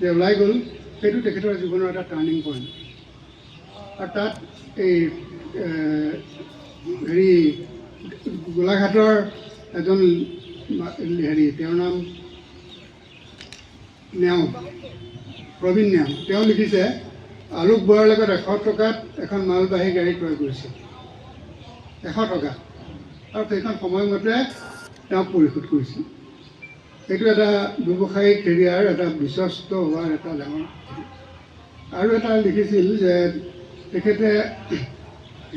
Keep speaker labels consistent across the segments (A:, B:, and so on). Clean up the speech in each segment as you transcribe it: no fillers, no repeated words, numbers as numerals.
A: যে ওলাই গ'ল, সেইটো তেখেতৰ জীৱনৰ এটা টাৰ্ণিং পইণ্ট। আৰু তাত এই হেৰি গোলাঘাটৰ এজন তেওঁৰ নাম নেওগ, প্ৰবীণ নেওগ, তেওঁ লিখিছে আলোক বৰাৰ লগত 100 টকাত এখন মালবাহী গাড়ী ক্ৰয় কৰিছিল, 100 টকা, আৰু সেইখন সময়মতে তেওঁ পৰিশোধ কৰিছিল। সেইটো এটা ব্যৱসায়িক কেৰিয়াৰ, এটা বিশ্বস্ত হোৱাৰ এটা ডাঙৰ। আৰু এটা লিখিছিল যে তেখেতে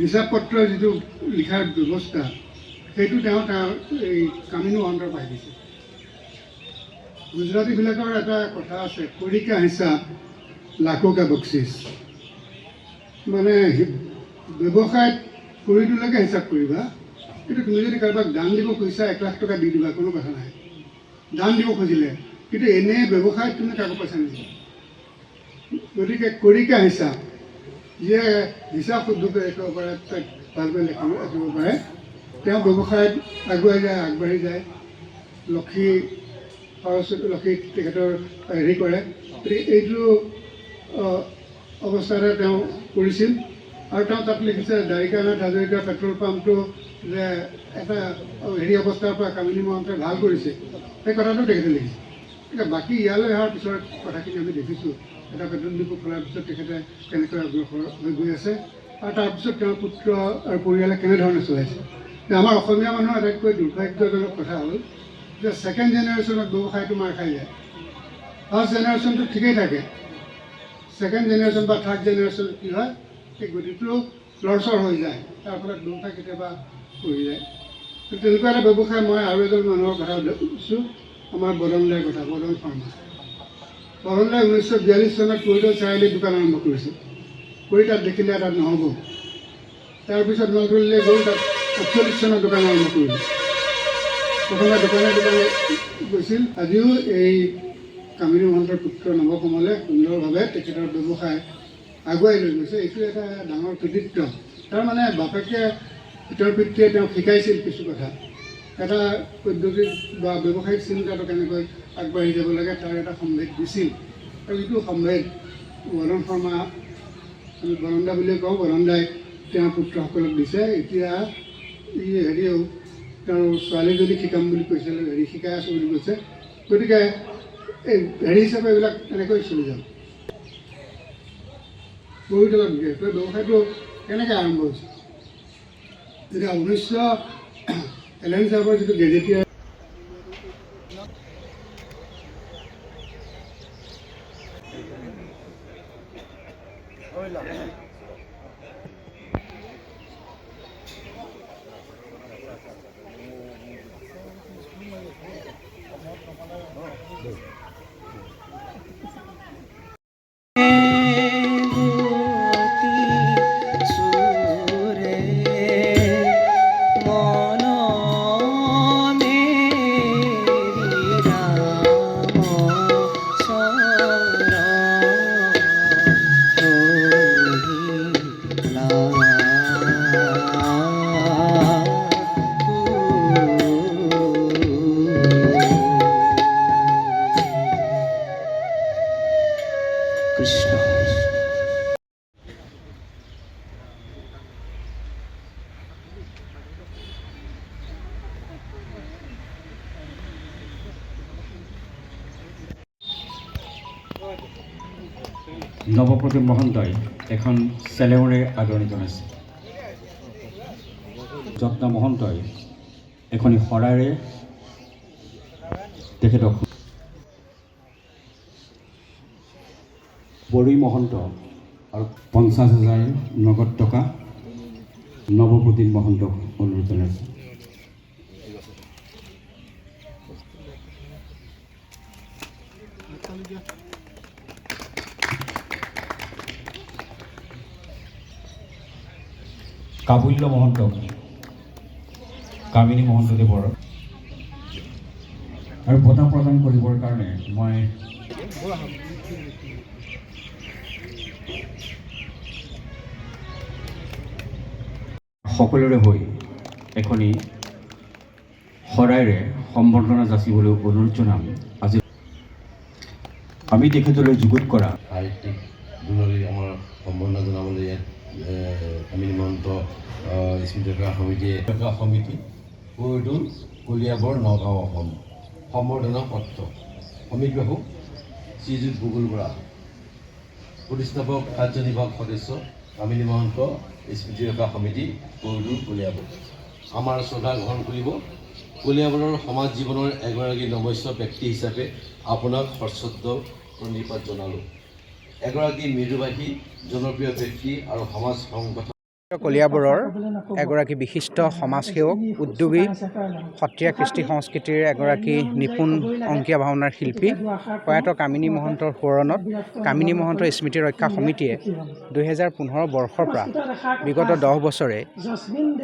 A: হিচাপ পত্ৰৰ যিটো লিখাৰ ব্যৱস্থা, সেইটো তেওঁ এই কামিনী মহন্তৰ পাই দিছে। গুজৰাটীবিলাকৰ এটা কথা আছে, কৰিকা হিচাপ লাখোকা বকচিচ, মানে ব্যৱসায়ত কৰিটোলৈকে হিচাপ কৰিবা, কিন্তু তুমি যদি কাৰোবাক দান দিব খুজিছা 1 লাখ টকা দি দিবা, কোনো কথা নাই, দান দিব খুজিলে, কিন্তু এনেই ব্যৱসায়ত তুমি কাকো পইচা নিদিবা। গতিকে কৰিকা হিচাপ, যিয়ে হিচাপ শুদ্ধকৈ ৰাখিব পাৰে, ভালকৈ ৰাখিব পাৰে, তেওঁ ব্যৱসায়ত আগুৱাই যায়, আগবাঢ়ি যায়। লক্ষী সৰস্বতী লক্ষী তেখেতৰ হেৰি কৰে, গতিকে এইটো অৱস্থাৰে তেওঁ কৰিছিল। আৰু তেওঁ তাত লিখিছে দ্বাৰিকানাথ হাজৰিকাৰ পেট্ৰল পাম্পটো যে এটা হেৰি অৱস্থাৰ পৰা কামিনী মহন্তই ভাল কৰিছে, সেই কথাটো তেখেতে লিখিছে। এতিয়া বাকী ইয়ালৈ অহাৰ পিছৰ কথাখিনি আমি দেখিছোঁ, এটা পেট্ৰল ডিপু খোলাৰ পিছত তেখেতে কেনেকৈ অগ্ৰসৰ হৈ গৈ আছে, আৰু তাৰপিছত তেওঁৰ পুত্ৰ আৰু পৰিয়ালে কেনেধৰণে চলাইছে। আমাৰ অসমীয়া মানুহৰ আটাইতকৈ দুৰ্ভাগ্যজনক কথা হ'ল যে ছেকেণ্ড জেনেৰেশ্যনত ব্যৱসায়টো মাৰ খাই যায়। ফাৰ্ষ্ট জেনেৰেশ্যনটো ঠিকেই থাকে, ছেকেণ্ড জেনেৰেশ্যন বা থাৰ্ড জেনেৰেশ্যন কি হয়, সেই গতিটো লৰচৰ হৈ যায়, তাৰ ফলত ব্যৱসায় কেতিয়াবা পৰি যায়। তেনেকুৱা এটা ব্যৱসায় মই আৰু এজন মানুহৰ কথা দেখিছোঁ, আমাৰ বদন দাইৰ কথা, বদন শৰ্মা। বদন দাই 1942 চনত কৰিডৰ চাৰিআলিত দোকান আৰম্ভ কৰিছিল, কৰি তাত দেখিলে তাত নহ'ব, তাৰপিছত নলদলৈ গ'ল, তাত 48 চনত দোকান আৰম্ভ কৰিলে। প্ৰথমে দোকানে গৈছিল। আজিও এই কামিনী মহন্তৰ পুত্ৰ নৱকমলে সুন্দৰভাৱে তেখেতৰ ব্যৱসায় আগুৱাই লৈ গৈছে। এইটো এটা ডাঙৰ কৃতিত্ব। তাৰমানে বাপেকে পিতৰ পিতৃয়ে তেওঁক শিকাইছিল কিছু কথা, এটা পদ্ধতি বা ব্যৱসায়িক চিন্তাটো কেনেকৈ আগবাঢ়ি যাব লাগে, তাৰ এটা সম্ভেদ দিছিল। আৰু যিটো সম্ভেদ বদন শৰ্মা, আমি বদন দা বুলিয়ে কওঁ, বদন দাই তেওঁৰ পুত্ৰসকলক দিছে। এতিয়া হেৰিও তেওঁৰ ছোৱালীজনীক শিকাম বুলি কৈছিল, হেৰি শিকাই আছোঁ বুলি কৈছে। গতিকে এই হেৰি হিচাপে এইবিলাক এনেকৈ চলি যাব। পৰিতলত বিশেষকৈ ব্যৱসায়টো কেনেকৈ আৰম্ভ হৈছে, এতিয়া 1911 চাবৰ যিটো গেজেটীয়া
B: নৱপ্ৰদীপ মহন্তই এখন চেলেঙৰে আদৰণি জনাইছে। যত্ন মহন্তই এখনি শৰাইৰে তেখেতক, বৰুই মহন্ত আৰু 50,000 নগদ টকা নৱপ্ৰদীপ মহন্তক অনুৰোধ জনাইছে। কাবুল্য মহন্তক কামিনী মহন্তদেৱৰ আৰু বঁটা প্ৰদান কৰিবৰ কাৰণে মই সকলোৰে হৈ এখনি শৰাইৰে সম্বৰ্ধনা যাচিবলৈ অনুৰোধ জনাম। আমি তেখেতলৈ যুগুত কৰা
C: সাহিত্যিক গুণলৈ আমাৰ সম্বৰ্ধনা জনাবলৈ ইয়াত কামিনী মহন্ত স্মৃতি সমিতি কৈদুল কলিয়াবৰ নগাঁও অসম সম্বৰ্ধনা পত্ৰ সমিতিবাসক শ্ৰীযুত বুবুল বৰা প্ৰতিষ্ঠাপক কাৰ্যনিৰ্বাহক সদস্য কামিনী মহন্ত স্মৃতি ৰক্ষা সমিতি কৈদুল কলিয়াবৰ আমাৰ শ্ৰদ্ধা গ্ৰহণ কৰিব। কলিয়াবৰৰ সমাজ জীৱনৰ এগৰাকী নমস্য ব্যক্তি হিচাপে আপোনাক সশ্ৰদ্ধ প্ৰণিপাত জনালোঁ। এগৰাকী মৃদুভাষী জনপ্ৰিয় ব্যক্তি আৰু সমাজ সংগঠন
D: কলিয়াবৰৰ এগৰাকী বিশিষ্ট সমাজসেৱক, উদ্যোগী, সত্ৰীয়া কৃষ্টি সংস্কৃতিৰ এগৰাকী নিপুণ অংকীয়া ভাওনাৰ শিল্পী প্ৰয়াত কামিনী মহন্তৰ সোঁৱৰণত কামিনী মহন্ত স্মৃতি ৰক্ষা সমিতিয়ে 2015 বৰ্ষৰ পৰা বিগত 10 বছৰে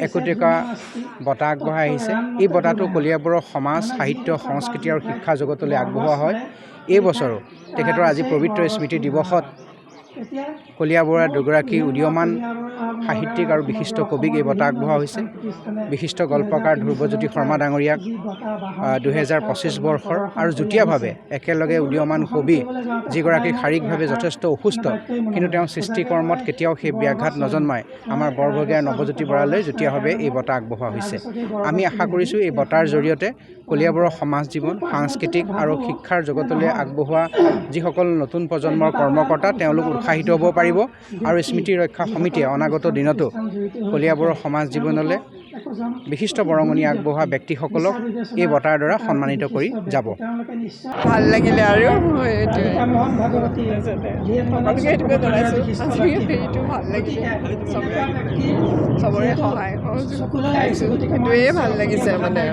D: একোটিকা বঁটা আগবঢ়াই আহিছে। এই বঁটাটো কলিয়াবৰৰ সমাজ, সাহিত্য, সংস্কৃতি আৰু শিক্ষা জগতলৈ আগবঢ়োৱা হয়। এই বছৰো তেখেতৰ আজি পবিত্ৰ স্মৃতি দিৱসত কলিয়াবৰৰ দুগৰাকী উদীয়মান সাহিত্যিক আৰু বিশিষ্ট কবিক এই বঁটা আগবঢ়োৱা হৈছে। বিশিষ্ট গল্পকাৰ ধ্ৰুৱজ্যোতি শৰ্মা ডাঙৰীয়াক 2025 বৰ্ষৰ আৰু যুটীয়াভাৱে একেলগে উদীয়মান কবি যিগৰাকী শাৰীৰিকভাৱে যথেষ্ট অসুস্থ কিন্তু তেওঁ সৃষ্টিকৰ্মত কেতিয়াও সেই ব্যাঘাত নজন্মায় আমাৰ বৰভগীয়াৰ নৱজ্যোতি বৰালৈ যুটীয়াভাৱে এই বঁটা আগবঢ়োৱা হৈছে। আমি আশা কৰিছোঁ এই বঁটাৰ জৰিয়তে কলিয়াবৰৰ সমাজ জীৱন, সাংস্কৃতিক আৰু শিক্ষাৰ জগতলৈ আগবঢ়োৱা যিসকল নতুন প্ৰজন্মৰ কৰ্মকৰ্তা তেওঁলোক উৎসাহিত হ'ব পাৰিব আৰু স্মৃতি ৰক্ষা সমিতিয়ে অনাগত দিনতো কলিয়াবৰৰ সমাজ জীৱনলৈ বিশিষ্ট বৰঙণি আগবঢ়োৱা ব্যক্তিসকলক এই বঁটাৰ দ্বাৰা সন্মানিত কৰি যাব।
E: ভাল লাগিলে আৰু সকলোকে জনাইছোঁ সেইটো ভাল লাগিলে চবৰে সহায় সেইটোৱে ভাল লাগিছে মানে